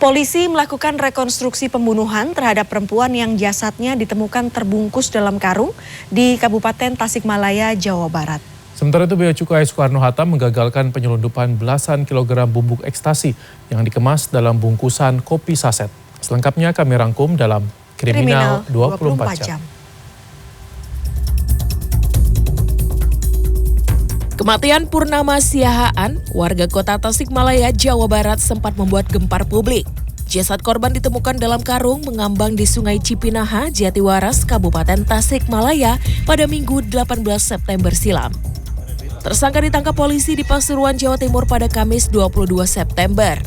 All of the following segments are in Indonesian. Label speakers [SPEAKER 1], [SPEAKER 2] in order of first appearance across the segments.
[SPEAKER 1] Polisi melakukan rekonstruksi pembunuhan terhadap perempuan yang jasadnya ditemukan terbungkus dalam karung di Kabupaten Tasikmalaya, Jawa Barat.
[SPEAKER 2] Sementara itu, Bea Cukai Soekarno-Hatta menggagalkan penyelundupan belasan kilogram bubuk ekstasi yang dikemas dalam bungkusan kopi saset. Selengkapnya kami rangkum dalam Kriminal 24 Jam.
[SPEAKER 3] Kematian Purnama Siahaan, warga kota Tasikmalaya, Jawa Barat sempat membuat gempar publik. Jasad korban ditemukan dalam karung mengambang di Sungai Cipinaha, Jatiwaras, Kabupaten Tasikmalaya pada Minggu 18 September silam. Tersangka ditangkap polisi di Pasuruan, Jawa Timur pada Kamis 22 September.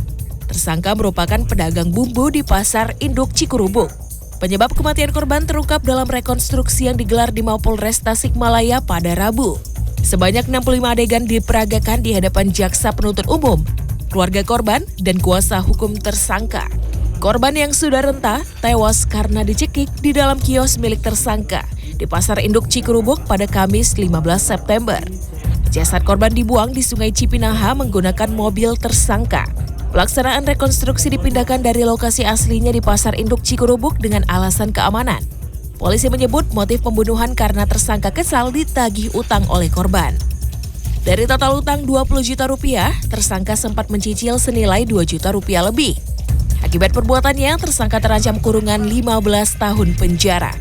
[SPEAKER 3] Tersangka merupakan pedagang bumbu di Pasar Induk Cikurubuk. Penyebab kematian korban terungkap dalam rekonstruksi yang digelar di Mapolres Tasikmalaya pada Rabu. Sebanyak 65 adegan diperagakan di hadapan jaksa penuntut umum, keluarga korban, dan kuasa hukum tersangka. Korban yang sudah renta tewas karena dicekik di dalam kios milik tersangka di Pasar Induk Cikurubuk pada Kamis 15 September. Jasad korban dibuang di Sungai Cipinaha menggunakan mobil tersangka. Pelaksanaan rekonstruksi dipindahkan dari lokasi aslinya di Pasar Induk Cikurubuk dengan alasan keamanan. Polisi menyebut motif pembunuhan karena tersangka kesal ditagih utang oleh korban. Dari total utang 20 juta rupiah, tersangka sempat mencicil senilai 2 juta rupiah lebih. Akibat perbuatannya, tersangka terancam kurungan 15 tahun penjara.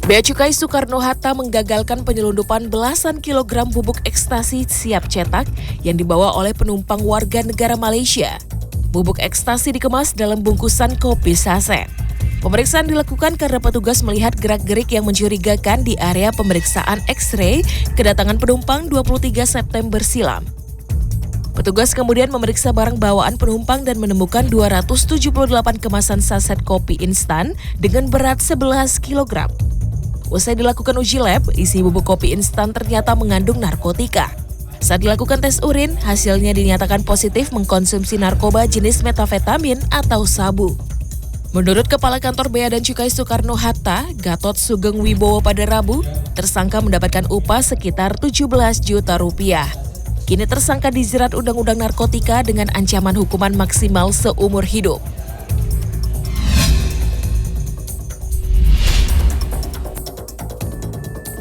[SPEAKER 3] Bea Cukai Soekarno-Hatta menggagalkan penyelundupan belasan kilogram bubuk ekstasi siap cetak yang dibawa oleh penumpang warga negara Malaysia. Bubuk ekstasi dikemas dalam bungkusan kopi saset. Pemeriksaan dilakukan karena petugas melihat gerak-gerik yang mencurigakan di area pemeriksaan X-ray kedatangan penumpang 23 September silam. Petugas kemudian memeriksa barang bawaan penumpang dan menemukan 278 kemasan saset kopi instan dengan berat 11 kg. Usai dilakukan uji lab, isi bubuk kopi instan ternyata mengandung narkotika. Saat dilakukan tes urin, hasilnya dinyatakan positif mengkonsumsi narkoba jenis metafetamin atau sabu. Menurut Kepala Kantor Bea dan Cukai Soekarno-Hatta, Gatot Sugeng Wibowo pada Rabu, tersangka mendapatkan upah sekitar 17 juta rupiah. Kini tersangka dijerat Undang-Undang Narkotika dengan ancaman hukuman maksimal seumur hidup.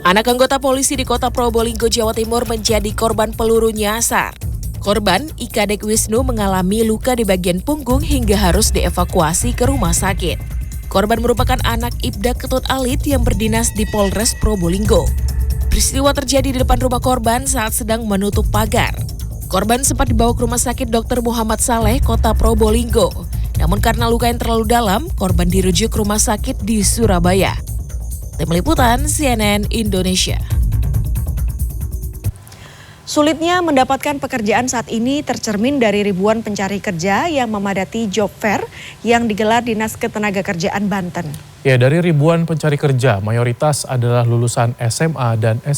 [SPEAKER 3] Anak anggota polisi di kota Probolinggo, Jawa Timur menjadi korban peluru nyasar. Korban, Ika Dek Wisnu, mengalami luka di bagian punggung hingga harus dievakuasi ke rumah sakit. Korban merupakan anak Ibda Ketut Alit yang berdinas di Polres Probolinggo. Peristiwa terjadi di depan rumah korban saat sedang menutup pagar. Korban sempat dibawa ke rumah sakit Dr. Muhammad Saleh, kota Probolinggo. Namun karena luka yang terlalu dalam, korban dirujuk ke rumah sakit di Surabaya. Tim Liputan CNN Indonesia.
[SPEAKER 1] Sulitnya mendapatkan pekerjaan saat ini tercermin dari ribuan pencari kerja yang memadati job fair yang digelar Dinas Ketenagakerjaan Banten.
[SPEAKER 2] Ya, dari ribuan pencari kerja, mayoritas adalah lulusan SMA dan SMP.